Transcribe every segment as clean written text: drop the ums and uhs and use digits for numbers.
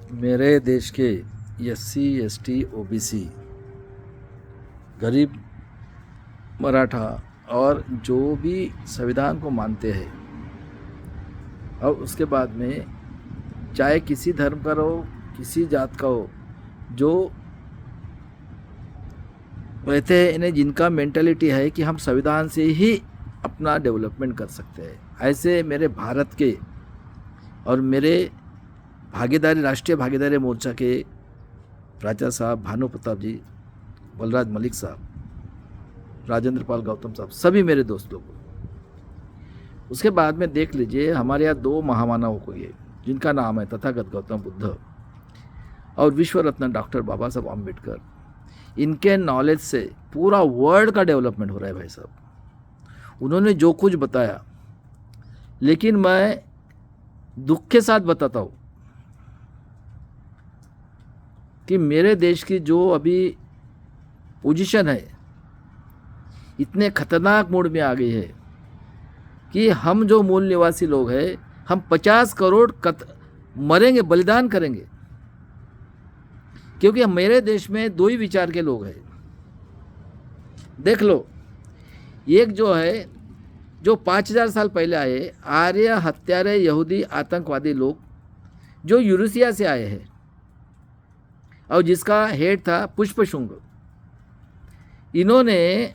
मेरे देश के एससी, एसटी, ओबीसी, गरीब, मराठा और जो भी संविधान को मानते हैं, और उसके बाद में चाहे किसी धर्म का हो, किसी जात का हो, जो कहते हैं इन्हें, जिनका मेंटालिटी है कि हम संविधान से ही अपना डेवलपमेंट कर सकते हैं, ऐसे मेरे भारत के और मेरे भागीदारी, राष्ट्रीय भागीदारी मोर्चा के राजा साहब, भानु प्रताप जी, बलराज मलिक साहब, राजेंद्र पाल गौतम साहब, सभी मेरे दोस्त लोग। उसके बाद में देख लीजिए, हमारे यहाँ दो महामानव को ये, जिनका नाम है तथागत गौतम बुद्ध और विश्व रत्न डॉक्टर बाबा साहब अम्बेडकर। इनके नॉलेज से पूरा वर्ल्ड का डेवलपमेंट हो रहा है भाई साहब। उन्होंने जो कुछ बताया, लेकिन मैं दुख के साथ बताता हूँ कि मेरे देश की जो अभी पोजीशन है, इतने खतरनाक मोड में आ गई है कि हम जो मूल निवासी लोग हैं, हम 50 करोड़ मरेंगे, बलिदान करेंगे, क्योंकि मेरे देश में दो ही विचार के लोग हैं। देख लो, एक जो है, जो 5000 साल पहले आए, आर्य, हत्यारे, यहूदी, आतंकवादी लोग, जो यूरेशिया से आए हैं और जिसका हेड था पुष्पशुंग। इन्होंने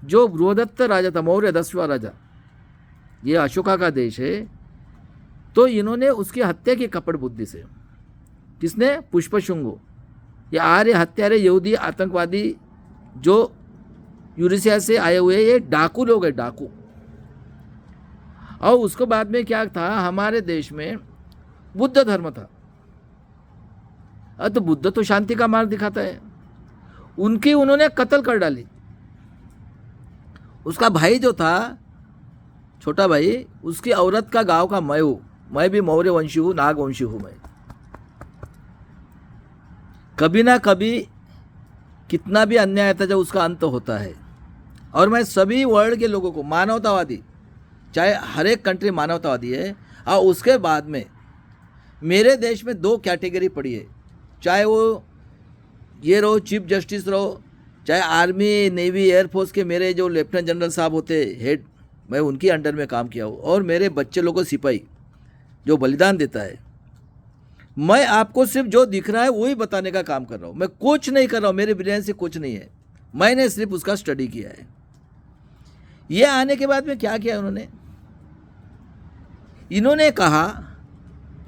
जो बृहदत्त राजा था, मौर्य 10वां राजा, ये अशोका का देश है, तो इन्होंने उसकी हत्या की कपट बुद्धि से। किसने? पुष्पशुंग। ये आर्य, हत्यारे, यहूदी, आतंकवादी जो यूरेशिया से आए हुए, ये डाकू लोग हैं, डाकू। और उसके बाद में क्या था, हमारे देश में बुद्ध धर्म था। तो बुद्ध तो शांति का मार्ग दिखाता है, उनकी उन्होंने कत्ल कर डाली। उसका भाई जो था, छोटा भाई, उसकी औरत का गांव का मैं हूँ, मैं भी मौर्य वंशी हूँ, नाग वंशी हूँ मैं। कभी ना कभी कितना भी अन्याय था, जब उसका अंत होता है। और मैं सभी वर्ल्ड के लोगों को, मानवतावादी, चाहे हर एक कंट्री मानवतावादी है, और उसके बाद में मेरे देश में दो कैटेगरी पड़ी है, चाहे वो ये रहो चीफ जस्टिस रहो, चाहे आर्मी, नेवी, एयरफोर्स के मेरे जो लेफ्टिनेंट जनरल साहब होते हेड, मैं उनकी अंडर में काम किया हूँ, और मेरे बच्चे लोगों, सिपाही जो बलिदान देता है। मैं आपको सिर्फ जो दिख रहा है वही बताने का काम कर रहा हूँ, मैं कुछ नहीं कर रहा हूँ, मेरे ब्रेन से कुछ नहीं है, मैंने सिर्फ उसका स्टडी किया है। ये आने के बाद में क्या किया इन्होंने कहा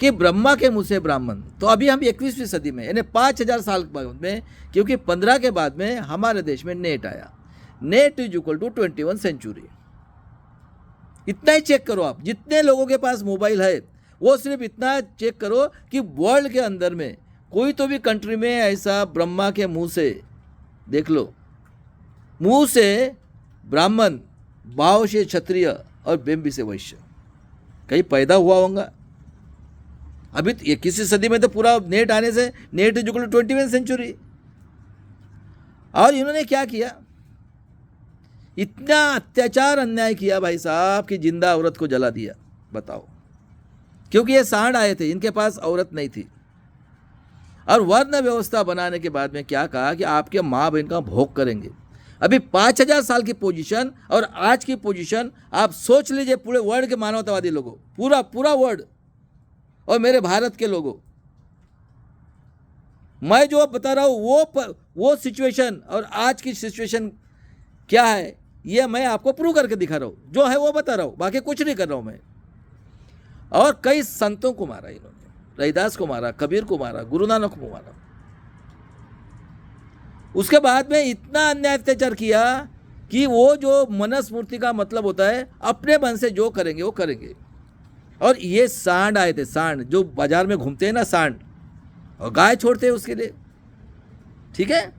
कि ब्रह्मा के मुँह से ब्राह्मण। तो अभी हम 21वीं सदी में, यानी 5000 साल बाद में, क्योंकि 15 के बाद में हमारे देश में नेट आया। Net is equal to 21 century. इतना ही चेक करो आप, जितने लोगों के पास मोबाइल है, वो सिर्फ इतना चेक करो कि वर्ल्ड के अंदर में कोई तो भी कंट्री में ऐसा ब्रह्मा के मुंह से, देख लो, मुंह से ब्राह्मण, भाव से क्षत्रिय और बिंब से वैश्य कहीं पैदा हुआ होगा। अभी 21वीं सदी में तो पूरा नेट आने से net is equal to 21 century. और इन्होंने क्या किया, इतना अत्याचार, अन्याय किया भाई साहब कि जिंदा औरत को जला दिया। बताओ, क्योंकि ये सांड आए थे, इनके पास औरत नहीं थी। और वर्ण व्यवस्था बनाने के बाद में क्या कहा कि आपके माँ बहन का भोग करेंगे। अभी 5000 साल की पोजीशन और आज की पोजीशन आप सोच लीजिए, पूरे वर्ल्ड के मानवतावादी लोगों, पूरा वर्ल्ड, और मेरे भारत के लोगों, मैं जो बता रहा हूँ वो सिचुएशन और आज की सिचुएशन क्या है, ये मैं आपको प्रूव करके दिखा रहा हूँ। जो है वो बता रहा हूँ, बाकी कुछ नहीं कर रहा हूँ मैं। और कई संतों को मारा इन्होंने, रैदास को मारा, कबीर को मारा, गुरु नानक को मारा। उसके बाद में इतना अन्याय अत्याचार किया कि वो जो मनुस्मृति का मतलब होता है, अपने मन से जो करेंगे वो करेंगे। और ये सांड आए थे, सांड जो बाजार में घूमते हैं ना, सांड, और गाय छोड़ते हैं उसके लिए, ठीक है।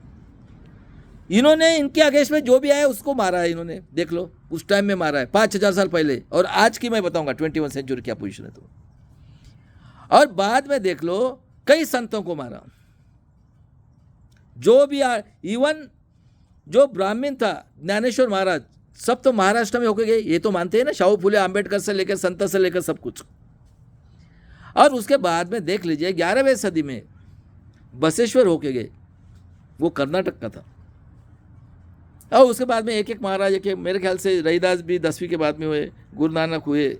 इन्होंने इनके अगेंस्ट में जो भी आया उसको मारा है इन्होंने, देख लो, उस टाइम में मारा है 5000 साल पहले। और आज की मैं बताऊंगा 21 सेंचुरी क्या पोजीशन है। तो और बाद में देख लो, कई संतों को मारा, जो भी इवन जो ब्राह्मण था, ज्ञानेश्वर महाराज, सब तो महाराष्ट्र में होके गए, ये तो मानते हैं ना, शाहू फुले, अंबेडकर से लेकर संत से लेकर सब कुछ। और उसके बाद में देख लीजिए 11वीं सदी में बसवेश्वर होके गए, वो कर्नाटक का था। और उसके बाद में एक एक महाराज के, मेरे ख्याल से रहीदास भी 10वीं के बाद में हुए, गुरु नानक हुए,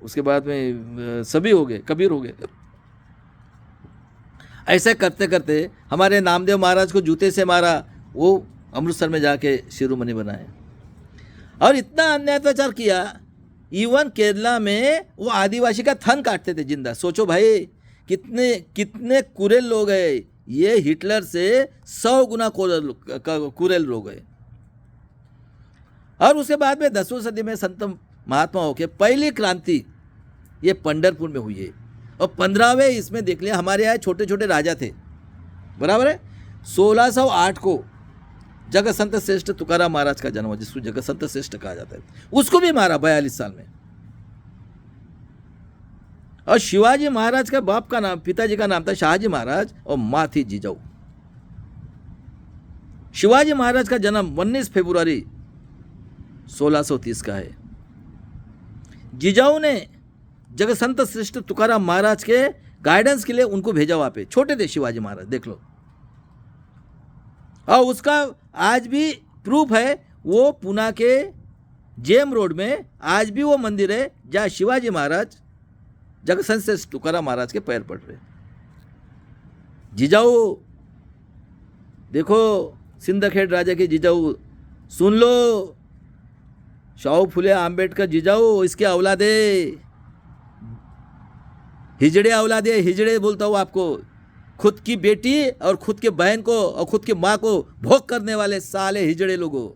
उसके बाद में सभी हो गए, कबीर हो गए। ऐसे करते करते हमारे नामदेव महाराज को जूते से मारा, वो अमृतसर में जाके शिरोमणि बनाए। और इतना अन्याय अत्याचार किया, इवन केरला में वो आदिवासी का थन काटते थे जिंदा। सोचो भाई कितने कितने कुरेल लोग हैं, ये हिटलर से 100 गुना कुरेल लोग हैं। और उसके बाद में 10वीं सदी में संत महात्माओं के पहली क्रांति ये पंढरपुर में हुई है। और 15वें इसमें देख लिया, हमारे यहाँ छोटे छोटे राजा थे, बराबर है। 1608 को जगत संत श्रेष्ठ तुकाराम महाराज का जन्म हुआ, जिसको जगत संत श्रेष्ठ कहा जाता है, उसको भी मारा 42 साल में। और शिवाजी महाराज का बाप का नाम, पिताजी का नाम था शाहजी महाराज और माँ थी जिजाऊ। शिवाजी महाराज का जन्म 19 फरवरी 1630 का है। जिजाऊ ने जगत संत श्रेष्ठ तुकाराम महाराज के गाइडेंस के लिए उनको भेजा वहां पे। छोटे थे शिवाजी महाराज, देख लो। और उसका आज भी प्रूफ है, वो पुणे के जेम रोड में आज भी वो मंदिर है जहाँ शिवाजी महाराज जगत संत श्रेष्ठ तुकाराम महाराज के पैर पड़ रहे। जिजाऊ देखो, सिंदखेड़ राजा के जिजाऊ, सुन लो, शाहू फुले आंबेडकर जिजाऊ, इसके औलादे, हिजड़े औलादे, हिजड़े बोलता हूँ आपको। खुद की बेटी और खुद के बहन को और खुद की माँ को भोग करने वाले साले हिजड़े लोगों।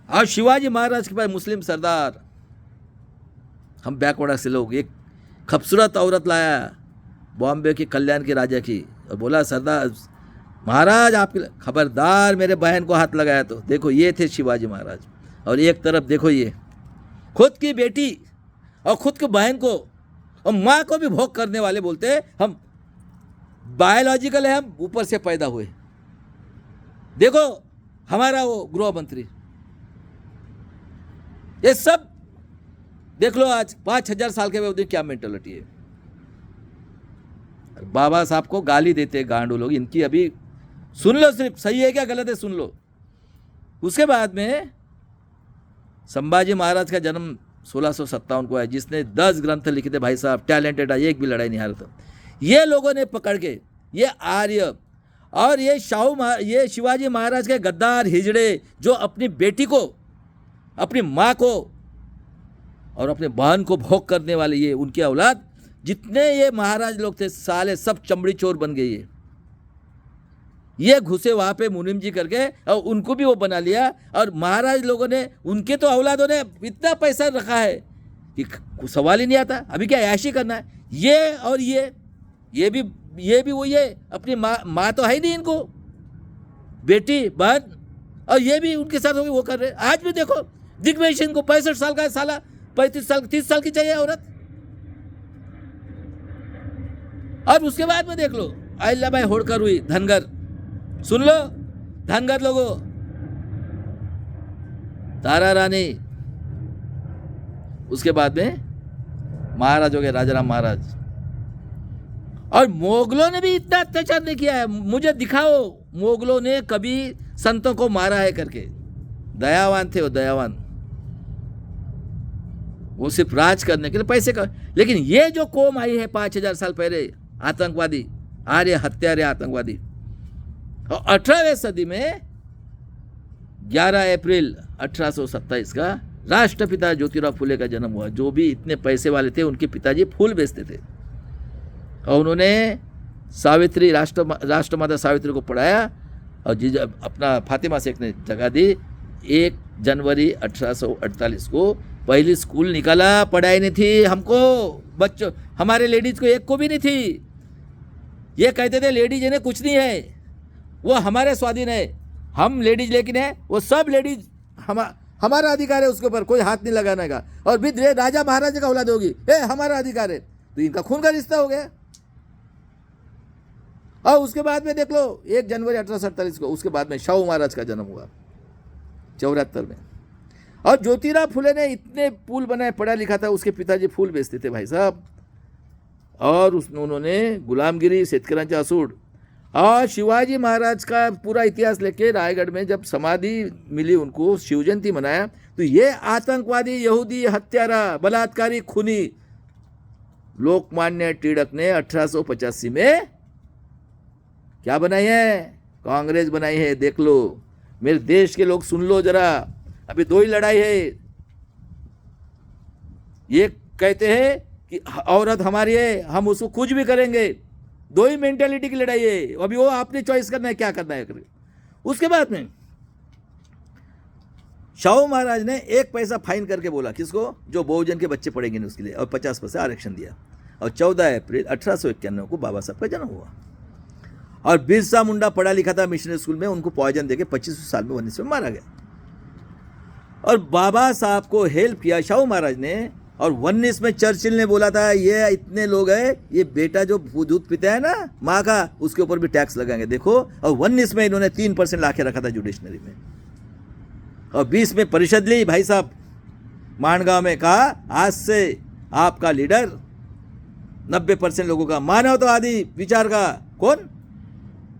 और शिवाजी महाराज के पास मुस्लिम सरदार, हम बैकवर्ड से लोग, एक खूबसूरत औरत लाया बॉम्बे की कल्याण के राजा की, और बोला सरदार महाराज आपके, खबरदार मेरे बहन को हाथ लगाया तो। देखो ये थे शिवाजी महाराज। और एक तरफ देखो ये खुद की बेटी और खुद की बहन को और माँ को भी भोग करने वाले, बोलते हैं हम बायोलॉजिकल है, हम ऊपर से पैदा हुए। देखो हमारा वो गृह मंत्री, ये सब देख लो आज 5000 साल के बाद क्या मेंटालिटी है। बाबा साहब को गाली देते गांडू लोग, इनकी अभी सुन लो, सिर्फ सही है क्या गलत है सुन लो। उसके बाद में संभाजी महाराज का जन्म 1657 को है, जिसने 10 ग्रंथ लिखे थे भाई साहब, टैलेंटेड है, एक भी लड़ाई नहीं हारा था। ये लोगों ने पकड़ के, ये आर्य और ये शिवाजी महाराज के गद्दार हिजड़े, जो अपनी बेटी को, अपनी माँ को और अपने बहन को भोग करने वाले, ये उनके औलाद जितने ये महाराज लोग थे साले सब चमड़ी चोर बन गए। ये घुसे वहाँ पे मुनीम जी करके और उनको भी वो बना लिया। और महाराज लोगों ने, उनके तो औलादों ने इतना पैसा रखा है कि सवाल ही नहीं आता। अभी क्या ऐशी करना है, ये और ये भी वो, ये अपनी माँ तो है ही नहीं इनको, बेटी बहन, और ये भी उनके साथ वो कर रहे। आज भी देखो दिग्विजय सिंह को 65 साल का साला, 35 साल 30 साल की चाहिए औरत। और उसके बाद में देख लो अहिल्याबाई होळकर हुई, धनगर, सुन लो धनगर लोगों, तारा रानी, उसके बाद में महाराज हो गए राजाराम महाराज। और मोगलों ने भी इतना अत्याचार नहीं किया है। मुझे दिखाओ मोगलों ने कभी संतों को मारा है करके। दयावान थे वो, दयावान, वो सिर्फ राज करने के लिए पैसे का। लेकिन ये जो कौम आई है 5000 साल पहले, आतंकवादी, आर्य हत्यारे आतंकवादी। और 18वीं सदी में 11 अप्रैल 1827 का राष्ट्रपिता ज्योतिराव फुले का जन्म हुआ। जो भी इतने पैसे वाले थे, उनके पिताजी फूल बेचते थे। और उन्होंने सावित्री, राष्ट्रमाता सावित्री को पढ़ाया। और अपना फातिमा शेख ने जगह दी। 1 जनवरी 1848 को पहली स्कूल निकाला। पढ़ाई नहीं थी हमको, बच्चों हमारे लेडीज को एक को भी नहीं थी। ये कहते थे लेडीज ने कुछ नहीं है, वो हमारे स्वाधीन है, हम लेडीज लेकिन है, वो सब लेडीज हमारा अधिकार है, उसके ऊपर कोई हाथ नहीं लगाने का। और भी राजा महाराजा का औलाद होगी, हमारा अधिकार है, तो इनका खून का रिश्ता हो गया। और उसके बाद में देख लो 1 जनवरी 1848 को, उसके बाद में शाहू महाराज का जन्म हुआ 74 में। और ज्योतिराव फुले ने इतने पुल बनाए, पढ़ा लिखा था, उसके पिताजी फूल बेचते थे भाई साहब। और उन्होंने गुलामगिरी, शेतकऱ्यांचा असूड और शिवाजी महाराज का पूरा इतिहास लेके रायगढ़ में जब समाधि मिली उनको, शिव जयंती मनाया, तो ये आतंकवादी, यहूदी, हत्यारा, बलात्कारी, खूनी लोकमान्य टिळक ने 1885 में क्या बनाई है? कांग्रेस बनाई है। देख लो मेरे देश के लोग, सुन लो जरा, अभी दो ही लड़ाई है। ये कहते हैं कि औरत हमारी है, हम उसको कुछ भी करेंगे, दो ही मेंटेलिटी की लड़ाई है। अभी वो आपने चॉइस करना है क्या करना है करके। उसके बाद में शाहू महाराज ने 1 पैसा फाइन करके बोला, किसको? जो बहुजन के बच्चे पढ़ेंगे नहीं उसके लिए, और 50% आरक्षण दिया। और 14 अप्रैल 1891 को बाबा साहब का जन्म हुआ। और बिरसा मुंडा पढ़ा लिखा था मिशनरी स्कूल में, उनको पॉइजन देके 25 साल में 19 में मारा गया। और बाबा साहब को हेल्प किया शाहू महाराज ने। और 19 में चर्चिल ने बोला था, ये इतने लोग हैं, ये बेटा जो दूध पीता है ना माँ का, उसके ऊपर भी टैक्स लगाएंगे, देखो। और 19 में इन्होंने 3% ला के रखा था जुडिशनरी में। और 20 में परिषद ली भाई साहब माणगांव में, कहा आज से आपका लीडर 90% लोगों का मानवतावादी विचार का, कौन?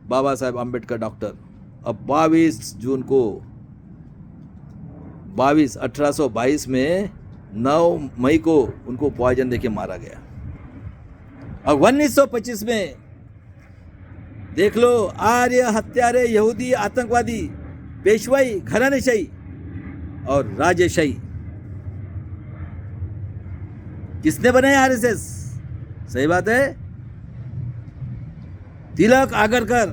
बाबा साहब अम्बेडकर डॉक्टर। अब 22 जून को 1822 में 9 मई को उनको पॉइजन देके मारा गया। और 1925 में देख लो, आर्य, हत्यारे, यहूदी, आतंकवादी, पेशवाई, घरानेशाही और राजेशाही किसने बनाए? आरएसएस। सही बात है। तिलक, आगरकर,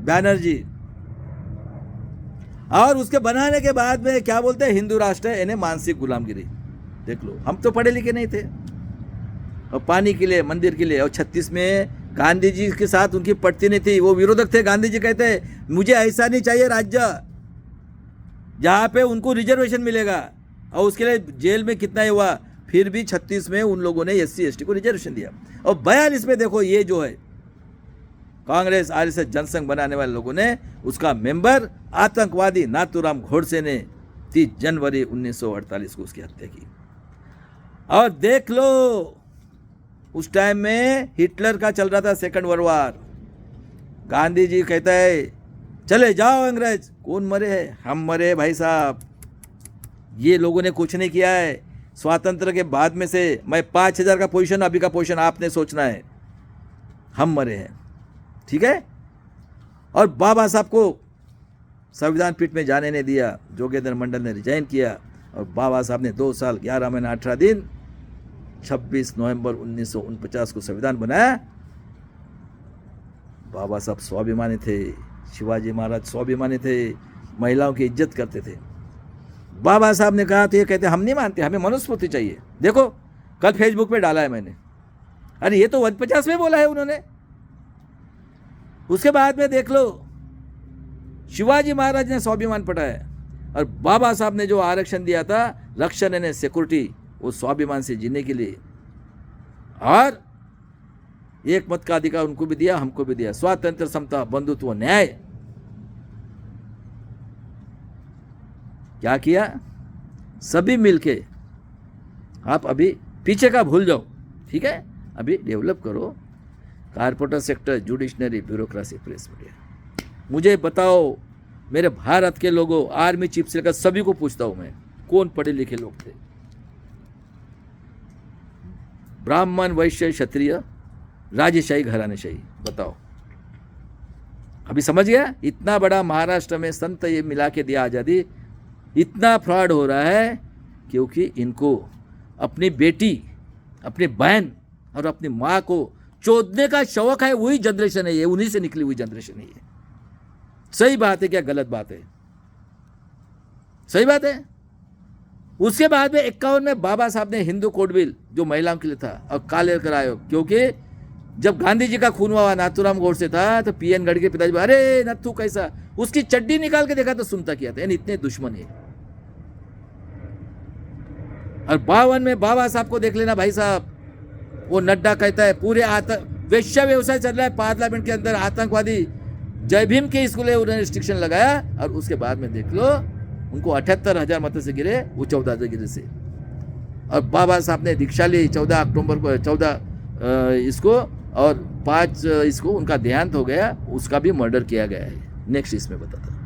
बैनर्जी। और उसके बनाने के बाद में क्या बोलते हैं? हिंदू राष्ट्र है, इन्हें मानसिक गुलामगिरी। देख लो, हम तो पढ़े लिखे नहीं थे। और पानी के लिए, मंदिर के लिए। और 36 में गांधी जी के साथ उनकी पटती नहीं थी, वो विरोधक थे। गांधी जी कहते हैं मुझे ऐसा नहीं चाहिए राज्य जहाँ पे उनको रिजर्वेशन मिलेगा। और उसके लिए जेल में कितना ही हुआ, फिर भी 36 में उन लोगों ने SC ST को रिजर्वेशन दिया। और 42 में देखो, ये जो है कांग्रेस आरएसएस जनसंघ बनाने वाले लोगों ने, उसका मेंबर आतंकवादी नाथूराम गोडसे ने 30 जनवरी 1948 को उसकी हत्या की। और देख लो, उस टाइम में हिटलर का चल रहा था second world war. Gandhi ji कहता है चले जाओ अंग्रेज। कौन मरे हैं? हम मरे भाई साहब। ये लोगों ने कुछ नहीं किया है। स्वातंत्र के बाद में से मैं 5000 का पोजीशन, अभी का पोजीशन आपने सोचना है। हम मरे हैं, ठीक है। और बाबा साहब को संविधान पीठ में जाने नहीं दिया। जोगेंद्र मंडल ने रिजाइन किया। और बाबा साहब ने 2 साल 11 महीना 18 दिन 26 नवंबर 1949 को संविधान बनाया। बाबा साहब स्वाभिमानी थे, शिवाजी महाराज स्वाभिमानी थे, महिलाओं की इज्जत करते थे। बाबा साहब ने कहा तो ये कहते हम नहीं मानते, हमें मनुस्मृति चाहिए। देखो कल फेसबुक पे डाला है मैंने। अरे ये तो 150 में बोला है उन्होंने। उसके बाद में देख लो, शिवाजी महाराज ने स्वाभिमान पढ़ाया। और बाबा साहब ने जो आरक्षण दिया था, रक्षण यानी सिक्योरिटी, वो स्वाभिमान से जीने के लिए। और एक मत का अधिकार उनको भी दिया, हमको भी दिया। स्वातंत्र, समता, बंधुत्व, न्याय। क्या किया? सभी मिलके, आप अभी पीछे का भूल जाओ, ठीक है, अभी डेवलप करो। Corporate sector, judiciary, bureaucracy, press media. मुझे बताओ, मेरे भारत के लोगों, आर्मी चीफ से लेकर सभी को पूछता हूं मैं, कौन पढ़े लिखे लोग थे? ब्राह्मण, वैश्य, क्षत्रिय, राजेशाही, घरानेशाही, बताओ। अभी समझ गया? इतना बड़ा महाराष्ट्र में संत ये मिला के दिया आज़ादी। इतना फ्रॉड हो रहा है क्योंकि इनको अपनी बेटी, अपनी बहन और अपनी माँ को चोदने का शौक है। वही जनरेशन है ये, उन्हीं से निकली हुई जनरेशन है ये। सही बात है क्या गलत बात है? सही बात है। उसके बाद में 51 में बाबा साहब ने हिंदू कोड बिल, जो महिलाओं के लिए था, और काले करायो। क्योंकि जब गांधी जी का खून हुआ नाथूराम गोडसे था, तो PN गढ़ के पिताजी, अरे नथू कैसा, उसकी चड्डी निकाल के देखा तो सुनता किया था। यानी इतने दुश्मन है। और 52 में बाबा साहब को देख लेना भाई साहब। वो नड्डा कहता है पूरे वेश्या व्यवसाय चल रहा है पार्लियामेंट के अंदर, आतंकवादी जय भीम के स्कूल है, उन्होंने रिस्ट्रिक्शन लगाया। और उसके बाद में देख लो उनको 78,000 मतों से गिरे, वो 14 से। और बाबा साहब ने दीक्षा ली 14 अक्टूबर को, 14 इसको, और 5 इसको उनका देहांत हो गया, उसका भी मर्डर किया गया है। नेक्स्ट इसमें बताता हूँ।